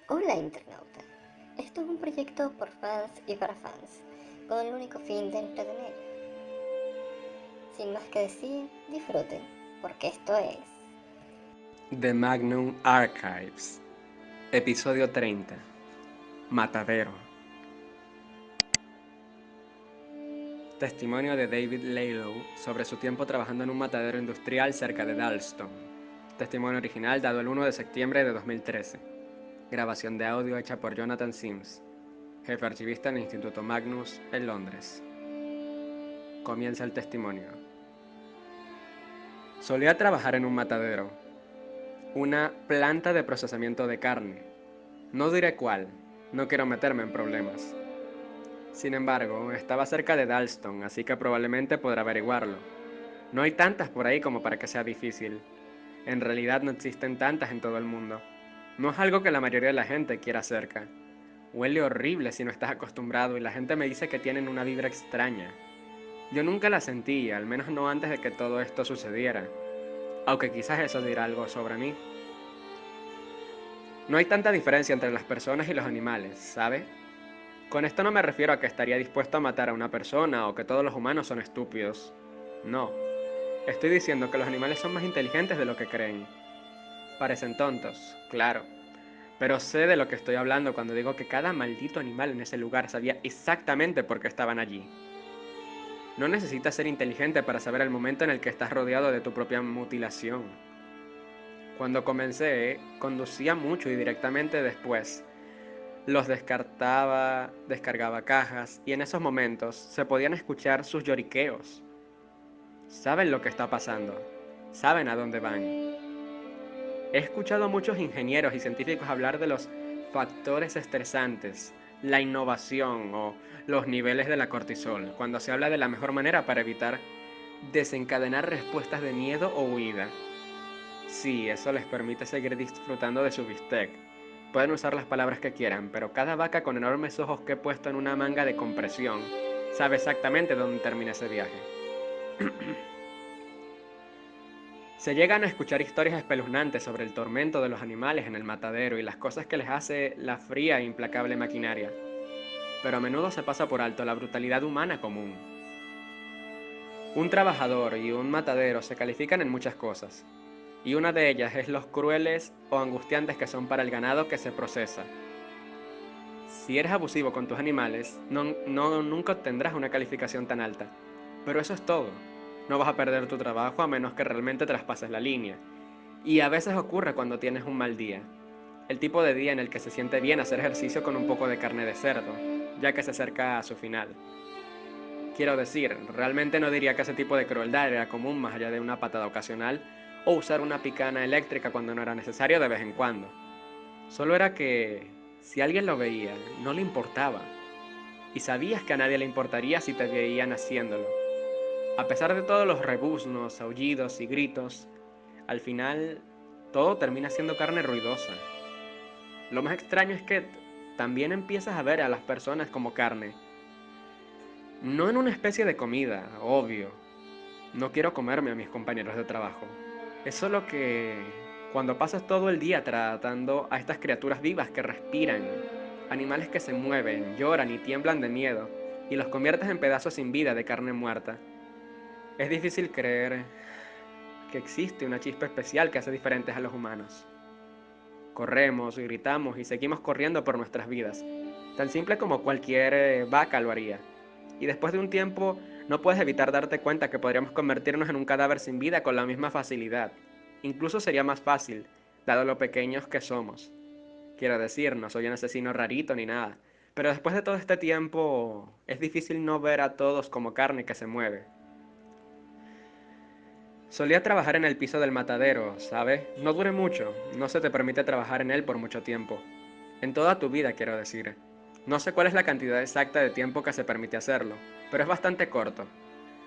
Hola internauta, esto es un proyecto por fans y para fans, con el único fin de entretener. Sin más que decir, disfruten, porque esto es... The Magnum Archives, episodio 30, Matadero. Testimonio de David Laylow sobre su tiempo trabajando en un matadero industrial cerca de Dalston. Testimonio original dado el 1 de septiembre de 2013. Grabación de audio hecha por Jonathan Sims, jefe archivista en el Instituto Magnus en Londres. Comienza el testimonio. Solía trabajar en un matadero, una planta de procesamiento de carne. No diré cuál, no quiero meterme en problemas. Sin embargo, estaba cerca de Dalston, así que probablemente podrá averiguarlo. No hay tantas por ahí como para que sea difícil. En realidad no existen tantas en todo el mundo. No es algo que la mayoría de la gente quiera cerca. Huele horrible si no estás acostumbrado y la gente me dice que tienen una vibra extraña. Yo nunca la sentí, al menos no antes de que todo esto sucediera. Aunque quizás eso dirá algo sobre mí. No hay tanta diferencia entre las personas y los animales, ¿sabe? Con esto no me refiero a que estaría dispuesto a matar a una persona o que todos los humanos son estúpidos. No. Estoy diciendo que los animales son más inteligentes de lo que creen. Parecen tontos, claro. Pero sé de lo que estoy hablando cuando digo que cada maldito animal en ese lugar sabía exactamente por qué estaban allí. No necesitas ser inteligente para saber el momento en el que estás rodeado de tu propia mutilación. Cuando comencé, conducía mucho y directamente después. Los descartaba, descargaba cajas y en esos momentos se podían escuchar sus lloriqueos. Saben lo que está pasando, saben a dónde van. He escuchado a muchos ingenieros y científicos hablar de los factores estresantes, la innovación o los niveles de la cortisol, cuando se habla de la mejor manera para evitar desencadenar respuestas de miedo o huida. Sí, eso les permite seguir disfrutando de su bistec. Pueden usar las palabras que quieran, pero cada vaca con enormes ojos que he puesto en una manga de compresión sabe exactamente dónde termina ese viaje. Se llegan a escuchar historias espeluznantes sobre el tormento de los animales en el matadero y las cosas que les hace la fría e implacable maquinaria, pero a menudo se pasa por alto la brutalidad humana común. Un trabajador y un matadero se califican en muchas cosas, y una de ellas es los crueles o angustiantes que son para el ganado que se procesa. Si eres abusivo con tus animales, nunca obtendrás una calificación tan alta. Pero eso es todo. No vas a perder tu trabajo a menos que realmente traspases la línea. Y a veces ocurre cuando tienes un mal día. El tipo de día en el que se siente bien hacer ejercicio con un poco de carne de cerdo, ya que se acerca a su final. Quiero decir, realmente no diría que ese tipo de crueldad era común más allá de una patada ocasional o usar una picana eléctrica cuando no era necesario de vez en cuando. Solo era que, si alguien lo veía, no le importaba. Y sabías que a nadie le importaría si te veían haciéndolo. A pesar de todos los rebuznos, aullidos y gritos, al final todo termina siendo carne ruidosa. Lo más extraño es que también empiezas a ver a las personas como carne. No en una especie de comida, obvio. No quiero comerme a mis compañeros de trabajo. Es solo que cuando pasas todo el día tratando a estas criaturas vivas que respiran, animales que se mueven, lloran y tiemblan de miedo, y los conviertes en pedazos sin vida de carne muerta, es difícil creer que existe una chispa especial que hace diferentes a los humanos. Corremos, gritamos y seguimos corriendo por nuestras vidas, tan simple como cualquier vaca lo haría. Y después de un tiempo no puedes evitar darte cuenta que podríamos convertirnos en un cadáver sin vida con la misma facilidad. Incluso sería más fácil, dado lo pequeños que somos. Quiero decir, no soy un asesino rarito ni nada, pero después de todo este tiempo es difícil no ver a todos como carne que se mueve. Solía trabajar en el piso del matadero, ¿sabes? No dure mucho, no se te permite trabajar en él por mucho tiempo. En toda tu vida, quiero decir. No sé cuál es la cantidad exacta de tiempo que se permite hacerlo, pero es bastante corto.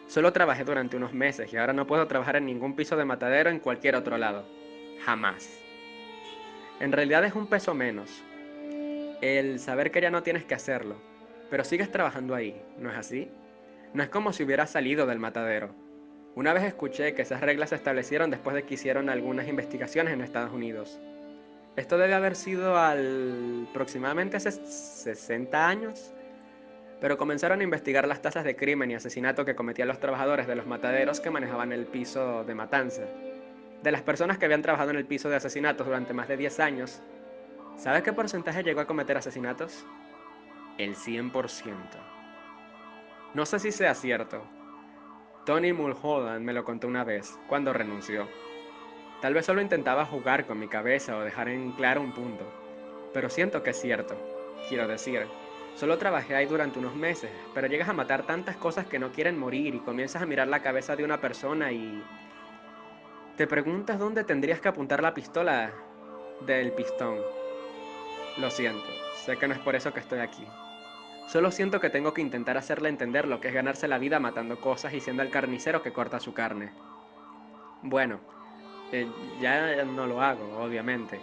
Solo trabajé durante unos meses y ahora no puedo trabajar en ningún piso de matadero en cualquier otro lado. Jamás. En realidad es un peso menos. El saber que ya no tienes que hacerlo, pero sigues trabajando ahí, ¿no es así? No es como si hubieras salido del matadero. Una vez escuché que esas reglas se establecieron después de que hicieron algunas investigaciones en Estados Unidos. Esto debe haber sido aproximadamente hace 60 años, pero comenzaron a investigar las tasas de crimen y asesinato que cometían los trabajadores de los mataderos que manejaban el piso de matanza. De las personas que habían trabajado en el piso de asesinatos durante más de 10 años, ¿sabe qué porcentaje llegó a cometer asesinatos? El 100%. No sé si sea cierto. Tony Mulholland me lo contó una vez, cuando renunció. Tal vez solo intentaba jugar con mi cabeza o dejar en claro un punto, pero siento que es cierto. Quiero decir, solo trabajé ahí durante unos meses, pero llegas a matar tantas cosas que no quieren morir y comienzas a mirar la cabeza de una persona y te preguntas dónde tendrías que apuntar la pistola del pistón. Lo siento, sé que no es por eso que estoy aquí. Solo siento que tengo que intentar hacerle entender lo que es ganarse la vida matando cosas y siendo el carnicero que corta su carne. Bueno, ya no lo hago, obviamente.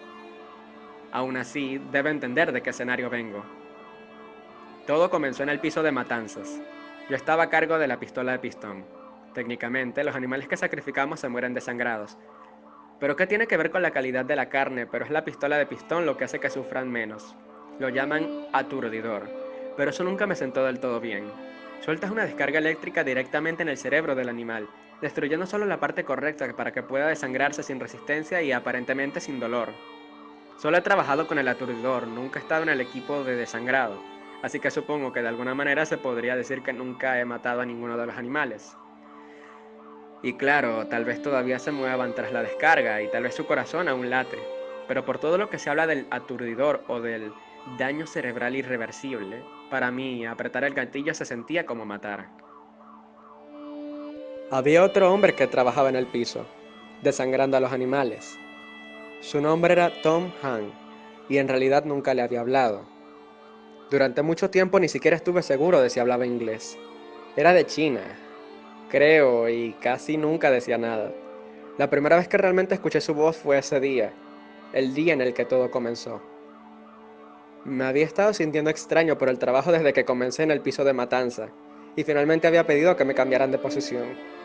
Aún así, debe entender de qué escenario vengo. Todo comenzó en el piso de matanzas. Yo estaba a cargo de la pistola de pistón. Técnicamente, los animales que sacrificamos se mueren desangrados. Pero ¿qué tiene que ver con la calidad de la carne? Pero es la pistola de pistón lo que hace que sufran menos. Lo llaman aturdidor, pero eso nunca me sentó del todo bien. Sueltas una descarga eléctrica directamente en el cerebro del animal, destruyendo solo la parte correcta para que pueda desangrarse sin resistencia y aparentemente sin dolor. Solo he trabajado con el aturdidor, nunca he estado en el equipo de desangrado, así que supongo que de alguna manera se podría decir que nunca he matado a ninguno de los animales. Y claro, tal vez todavía se muevan tras la descarga y tal vez su corazón aún late, pero por todo lo que se habla del aturdidor o del daño cerebral irreversible, para mí apretar el gatillo se sentía como matar. Había otro hombre que trabajaba en el piso, desangrando a los animales. Su nombre era Tom Han, y en realidad nunca le había hablado. Durante mucho tiempo ni siquiera estuve seguro de si hablaba inglés. Era de China, creo, y casi nunca decía nada. La primera vez que realmente escuché su voz fue ese día, el día en el que todo comenzó. Me había estado sintiendo extraño por el trabajo desde que comencé en el piso de matanza, y finalmente había pedido que me cambiaran de posición.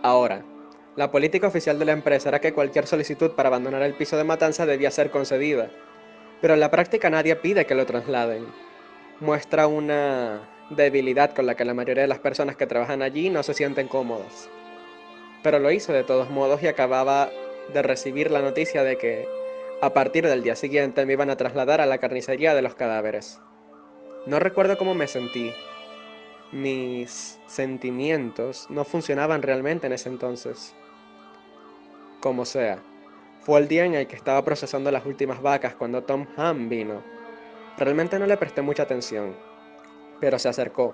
Ahora, la política oficial de la empresa era que cualquier solicitud para abandonar el piso de matanza debía ser concedida, pero en la práctica nadie pide que lo trasladen. Muestra una debilidad con la que la mayoría de las personas que trabajan allí no se sienten cómodas. Pero lo hice de todos modos y acababa de recibir la noticia de que, a partir del día siguiente, me iban a trasladar a la carnicería de los cadáveres. No recuerdo cómo me sentí. Mis sentimientos no funcionaban realmente en ese entonces. Como sea, fue el día en el que estaba procesando las últimas vacas cuando Tom Ham vino. Realmente no le presté mucha atención, pero se acercó,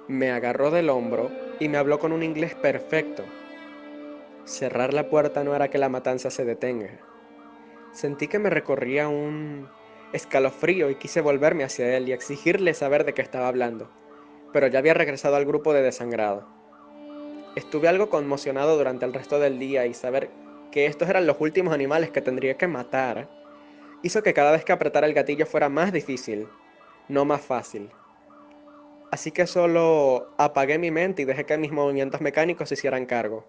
me agarró del hombro y me habló con un inglés perfecto. Cerrar la puerta no hará que la matanza se detenga. Sentí que me recorría un escalofrío y quise volverme hacia él y exigirle saber de qué estaba hablando, pero ya había regresado al grupo de desangrado. Estuve algo conmocionado durante el resto del día y saber que estos eran los últimos animales que tendría que matar hizo que cada vez que apretara el gatillo fuera más difícil, no más fácil. Así que solo apagué mi mente y dejé que mis movimientos mecánicos se hicieran cargo.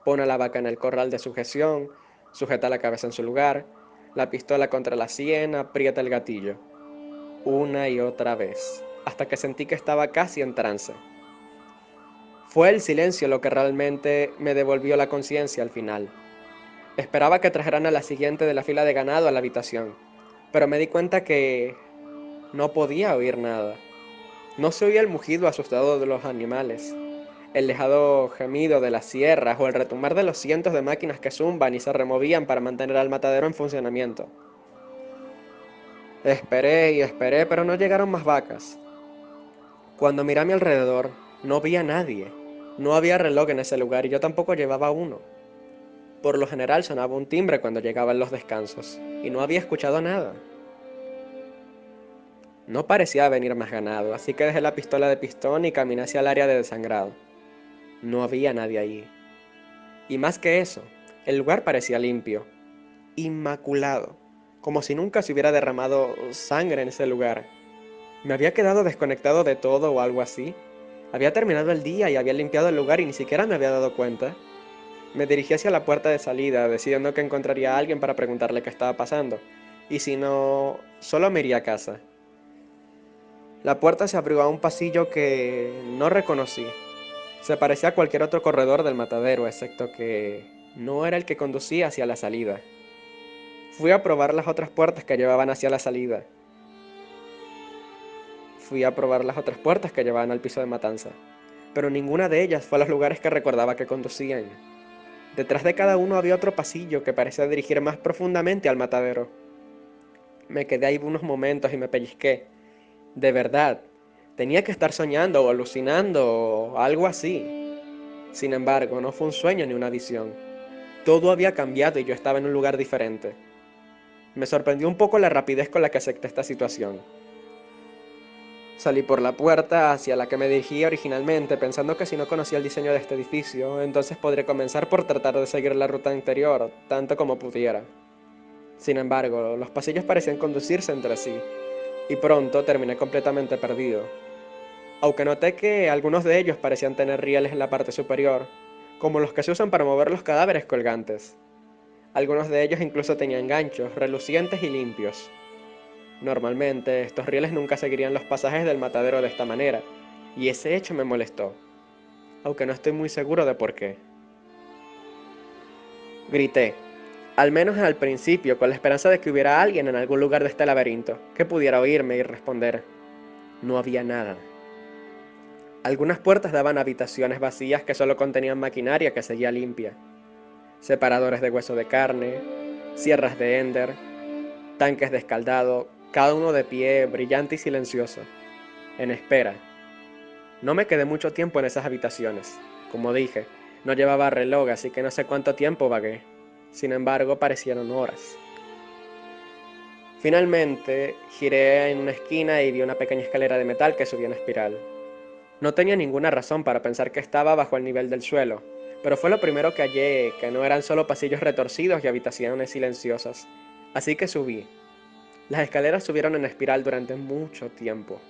Pone a la vaca en el corral de sujeción, sujeta la cabeza en su lugar, la pistola contra la sien, aprieta el gatillo. Una y otra vez, hasta que sentí que estaba casi en trance. Fue el silencio lo que realmente me devolvió la conciencia al final. Esperaba que trajeran a la siguiente de la fila de ganado a la habitación, pero me di cuenta que no podía oír nada. No se oía el mugido asustado de los animales, el lejano gemido de las sierras o el retumbar de los cientos de máquinas que zumban y se removían para mantener al matadero en funcionamiento. Esperé y esperé, pero no llegaron más vacas. Cuando miré a mi alrededor, no vi a nadie. No había reloj en ese lugar y yo tampoco llevaba uno. Por lo general sonaba un timbre cuando llegaban los descansos, y no había escuchado nada. No parecía venir más ganado, así que dejé la pistola de pistón y caminé hacia el área de desangrado. No había nadie allí. Y más que eso, el lugar parecía limpio, inmaculado, como si nunca se hubiera derramado sangre en ese lugar. ¿Me había quedado desconectado de todo o algo así? Había terminado el día y había limpiado el lugar y ni siquiera me había dado cuenta. Me dirigí hacia la puerta de salida, decidiendo que encontraría a alguien para preguntarle qué estaba pasando, y si no, solo me iría a casa. La puerta se abrió a un pasillo que no reconocí. Se parecía a cualquier otro corredor del matadero, excepto que no era el que conducía hacia la salida. Fui a probar las otras puertas que llevaban hacia la salida. Fui a probar las otras puertas que llevaban al piso de matanza, pero ninguna de ellas fue a los lugares que recordaba que conducían. Detrás de cada uno había otro pasillo que parecía dirigir más profundamente al matadero. Me quedé ahí unos momentos y me pellizqué. De verdad, tenía que estar soñando o alucinando o algo así. Sin embargo, no fue un sueño ni una visión. Todo había cambiado y yo estaba en un lugar diferente. Me sorprendió un poco la rapidez con la que acepté esta situación. Salí por la puerta hacia la que me dirigía originalmente, pensando que si no conocía el diseño de este edificio, entonces podría comenzar por tratar de seguir la ruta anterior, tanto como pudiera. Sin embargo, los pasillos parecían conducirse entre sí, y pronto terminé completamente perdido. Aunque noté que algunos de ellos parecían tener rieles en la parte superior, como los que se usan para mover los cadáveres colgantes. Algunos de ellos incluso tenían ganchos, relucientes y limpios. Normalmente, estos rieles nunca seguirían los pasajes del matadero de esta manera, y ese hecho me molestó, aunque no estoy muy seguro de por qué. Grité, al menos al principio, con la esperanza de que hubiera alguien en algún lugar de este laberinto, que pudiera oírme y responder. No había nada. Algunas puertas daban a habitaciones vacías que solo contenían maquinaria que seguía limpia. Separadores de hueso de carne, sierras de Ender, tanques de escaldado, cada uno de pie, brillante y silencioso, en espera. No me quedé mucho tiempo en esas habitaciones. Como dije, no llevaba reloj, así que no sé cuánto tiempo vagué. Sin embargo, parecieron horas. Finalmente, giré en una esquina y vi una pequeña escalera de metal que subía en espiral. No tenía ninguna razón para pensar que estaba bajo el nivel del suelo, pero fue lo primero que hallé, que no eran solo pasillos retorcidos y habitaciones silenciosas. Así que subí. Las escaleras subieron en espiral durante mucho tiempo.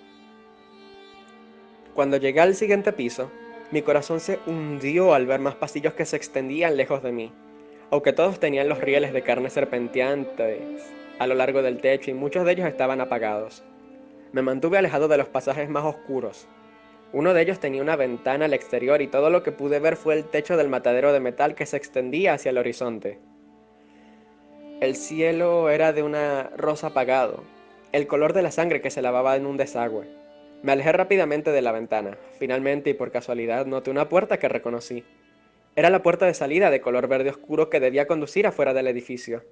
Cuando llegué al siguiente piso, mi corazón se hundió al ver más pasillos que se extendían lejos de mí, aunque todos tenían los rieles de carne serpenteantes a lo largo del techo y muchos de ellos estaban apagados. Me mantuve alejado de los pasajes más oscuros. Uno de ellos tenía una ventana al exterior y todo lo que pude ver fue el techo del matadero de metal que se extendía hacia el horizonte. El cielo era de una rosa apagado, el color de la sangre que se lavaba en un desagüe. Me alejé rápidamente de la ventana. Finalmente y por casualidad noté una puerta que reconocí. Era la puerta de salida de color verde oscuro que debía conducir afuera del edificio.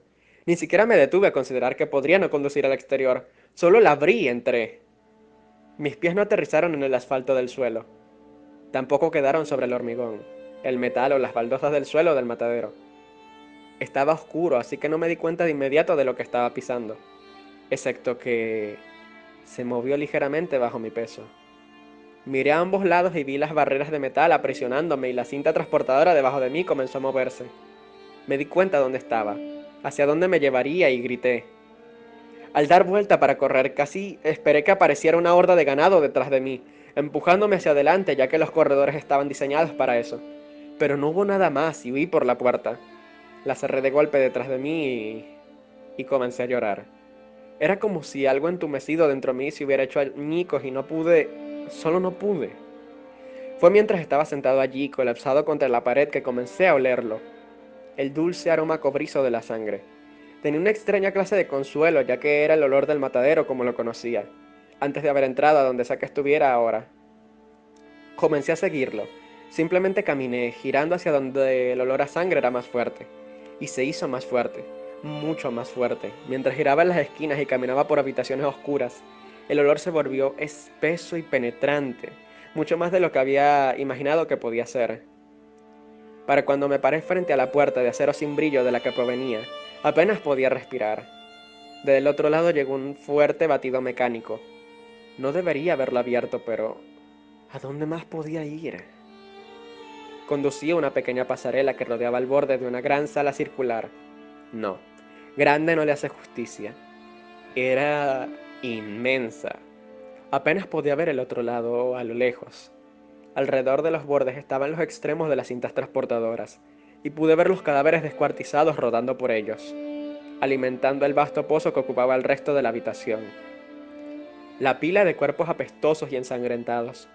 Ni siquiera me detuve a considerar que podría no conducir al exterior. Solo la abrí y entré. Mis pies no aterrizaron en el asfalto del suelo. Tampoco quedaron sobre el hormigón, el metal o las baldosas del suelo del matadero. Estaba oscuro, así que no me di cuenta de inmediato de lo que estaba pisando, excepto que se movió ligeramente bajo mi peso. Miré a ambos lados y vi las barreras de metal aprisionándome y la cinta transportadora debajo de mí comenzó a moverse. Me di cuenta dónde estaba, hacia dónde me llevaría y grité. Al dar vuelta para correr, casi esperé que apareciera una horda de ganado detrás de mí, empujándome hacia adelante ya que los corredores estaban diseñados para eso. Pero no hubo nada más y huí por la puerta. La cerré de golpe detrás de mí y comencé a llorar. Era como si algo entumecido dentro de mí se hubiera hecho añicos y no pude, solo no pude. Fue mientras estaba sentado allí, colapsado contra la pared, que comencé a olerlo. El dulce aroma cobrizo de la sangre. Tenía una extraña clase de consuelo, ya que era el olor del matadero como lo conocía, antes de haber entrado a donde sea que estuviera ahora. Comencé a seguirlo. Simplemente caminé, girando hacia donde el olor a sangre era más fuerte. Y se hizo más fuerte, mucho más fuerte. Mientras giraba en las esquinas y caminaba por habitaciones oscuras, el olor se volvió espeso y penetrante, mucho más de lo que había imaginado que podía ser. Para cuando me paré frente a la puerta de acero sin brillo de la que provenía, apenas podía respirar. Del otro lado llegó un fuerte batido mecánico. No debería haberlo abierto, pero ¿a dónde más podía ir? Conducía una pequeña pasarela que rodeaba el borde de una gran sala circular. No, grande no le hace justicia. Era inmensa. Apenas podía ver el otro lado a lo lejos. Alrededor de los bordes estaban los extremos de las cintas transportadoras, y pude ver los cadáveres descuartizados rodando por ellos. alimentando el vasto pozo que ocupaba el resto de la habitación. La pila de cuerpos apestosos y ensangrentados.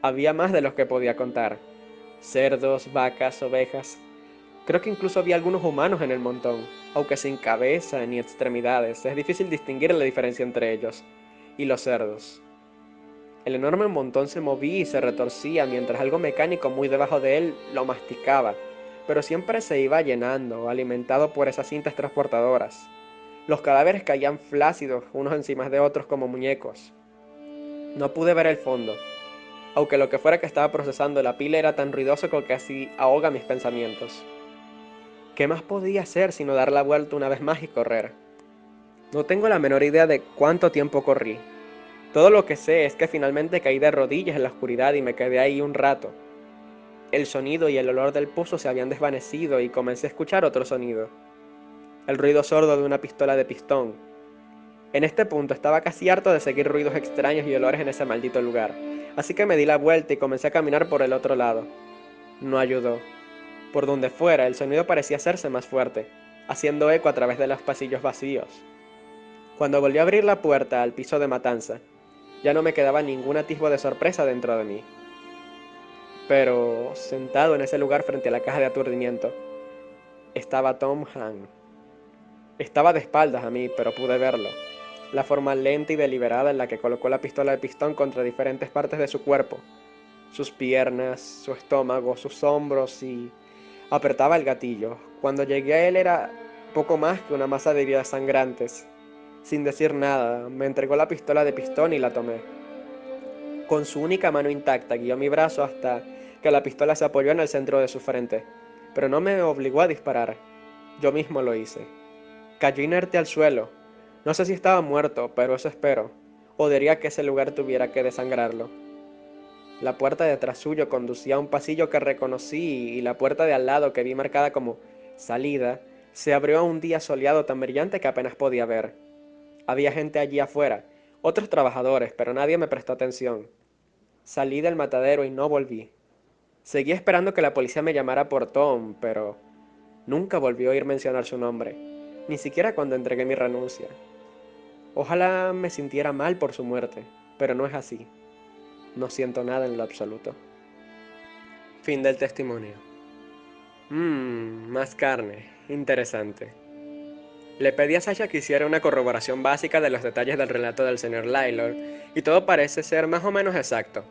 Había más de los que podía contar. Cerdos, vacas, ovejas. Creo que incluso había algunos humanos en el montón, aunque sin cabeza ni extremidades. Es difícil distinguir la diferencia entre ellos y los cerdos. El enorme montón se movía y se retorcía mientras algo mecánico muy debajo de él lo masticaba, pero siempre se iba llenando, alimentado por esas cintas transportadoras. Los cadáveres caían flácidos unos encima de otros como muñecos. No pude ver el fondo, aunque lo que fuera que estaba procesando la pila era tan ruidoso que casi ahoga mis pensamientos. ¿Qué más podía hacer sino dar la vuelta una vez más y correr? No tengo la menor idea de cuánto tiempo corrí. Todo lo que sé es que finalmente caí de rodillas en la oscuridad y me quedé ahí un rato. El sonido y el olor del pozo se habían desvanecido y comencé a escuchar otro sonido. El ruido sordo de una pistola de pistón. En este punto estaba casi harto de seguir ruidos extraños y olores en ese maldito lugar, así que me di la vuelta y comencé a caminar por el otro lado. No ayudó. Por donde fuera, el sonido parecía hacerse más fuerte, haciendo eco a través de los pasillos vacíos. Cuando volví a abrir la puerta al piso de matanza, ya no me quedaba ningún atisbo de sorpresa dentro de mí. Pero, sentado en ese lugar frente a la caja de aturdimiento, estaba Tom Han. Estaba de espaldas a mí, pero pude verlo. La forma lenta y deliberada en la que colocó la pistola de pistón contra diferentes partes de su cuerpo. Sus piernas, su estómago, sus hombros y... apretaba el gatillo. Cuando llegué a él era poco más que una masa de heridas sangrantes. Sin decir nada, me entregó la pistola de pistón y la tomé. Con su única mano intacta guió mi brazo hasta que la pistola se apoyó en el centro de su frente, pero no me obligó a disparar. Yo mismo lo hice. Cayó inerte al suelo. No sé si estaba muerto, pero eso espero. Odiaría que ese lugar tuviera que desangrarlo. La puerta detrás suyo conducía a un pasillo que reconocí y la puerta de al lado que vi marcada como salida se abrió a un día soleado tan brillante que apenas podía ver. Había gente allí afuera, otros trabajadores, pero nadie me prestó atención. Salí del matadero y no volví. Seguí esperando que la policía me llamara por Tom, pero nunca volvió a oír mencionar su nombre, ni siquiera cuando entregué mi renuncia. Ojalá me sintiera mal por su muerte, pero no es así. No siento nada en lo absoluto. Fin del testimonio. Más carne. Interesante. Le pedí a Sasha que hiciera una corroboración básica de los detalles del relato del señor Lylor, y todo parece ser más o menos exacto.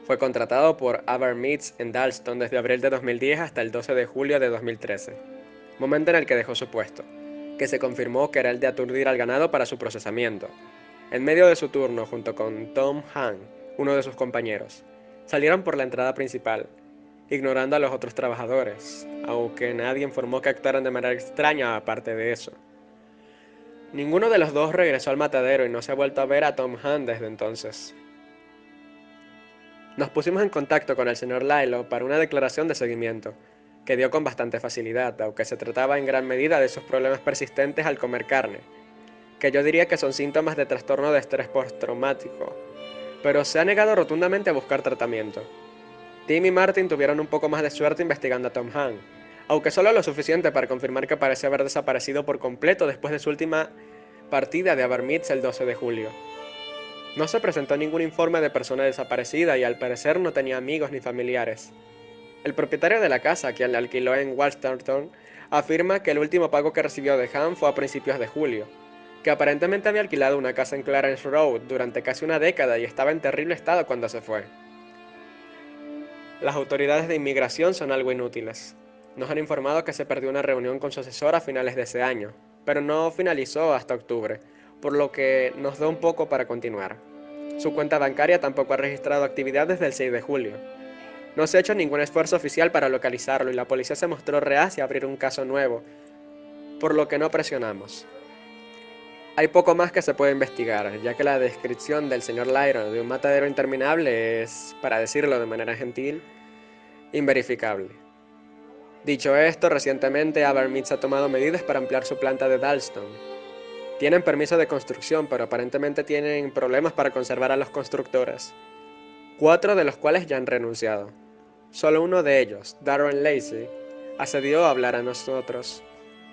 Fue contratado por Abermeads en Dalston desde abril de 2010 hasta el 12 de julio de 2013, momento en el que dejó su puesto, que se confirmó que era el de aturdir al ganado para su procesamiento. En medio de su turno, junto con Tom Han, uno de sus compañeros, salieron por la entrada principal, ignorando a los otros trabajadores, aunque nadie informó que actuaran de manera extraña aparte de eso. Ninguno de los dos regresó al matadero y no se ha vuelto a ver a Tom Han desde entonces. Nos pusimos en contacto con el señor Lilo para una declaración de seguimiento, que dio con bastante facilidad, aunque se trataba en gran medida de sus problemas persistentes al comer carne, que yo diría que son síntomas de trastorno de estrés postraumático, pero se ha negado rotundamente a buscar tratamiento. Tim y Martin tuvieron un poco más de suerte investigando a Tom Han, aunque solo lo suficiente para confirmar que parece haber desaparecido por completo después de su última partida de Abermeads el 12 de julio. No se presentó ningún informe de persona desaparecida y al parecer no tenía amigos ni familiares. El propietario de la casa, quien le alquiló en Walstarton, afirma que el último pago que recibió de Han fue a principios de julio, que aparentemente había alquilado una casa en Clarence Road durante casi una década y estaba en terrible estado cuando se fue. Las autoridades de inmigración son algo inútiles. Nos han informado que se perdió una reunión con su asesor a finales de ese año, pero no finalizó hasta octubre, por lo que nos da un poco para continuar. Su cuenta bancaria tampoco ha registrado actividad desde el 6 de julio. No se ha hecho ningún esfuerzo oficial para localizarlo y la policía se mostró reacia a abrir un caso nuevo, por lo que no presionamos. Hay poco más que se puede investigar, ya que la descripción del señor Lyron de un matadero interminable es, para decirlo de manera gentil, inverificable. Dicho esto, recientemente Abermeads ha tomado medidas para ampliar su planta de Dalston. Tienen permiso de construcción, pero aparentemente tienen problemas para conservar a los constructores, 4 de los cuales ya han renunciado. Solo uno de ellos, Darren Lacey, accedió a hablar a nosotros.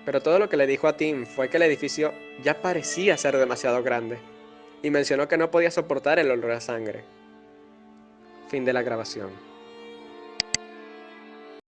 pero todo lo que le dijo a Tim fue que el edificio ya parecía ser demasiado grande, y mencionó que no podía soportar el olor a sangre. Fin de la grabación.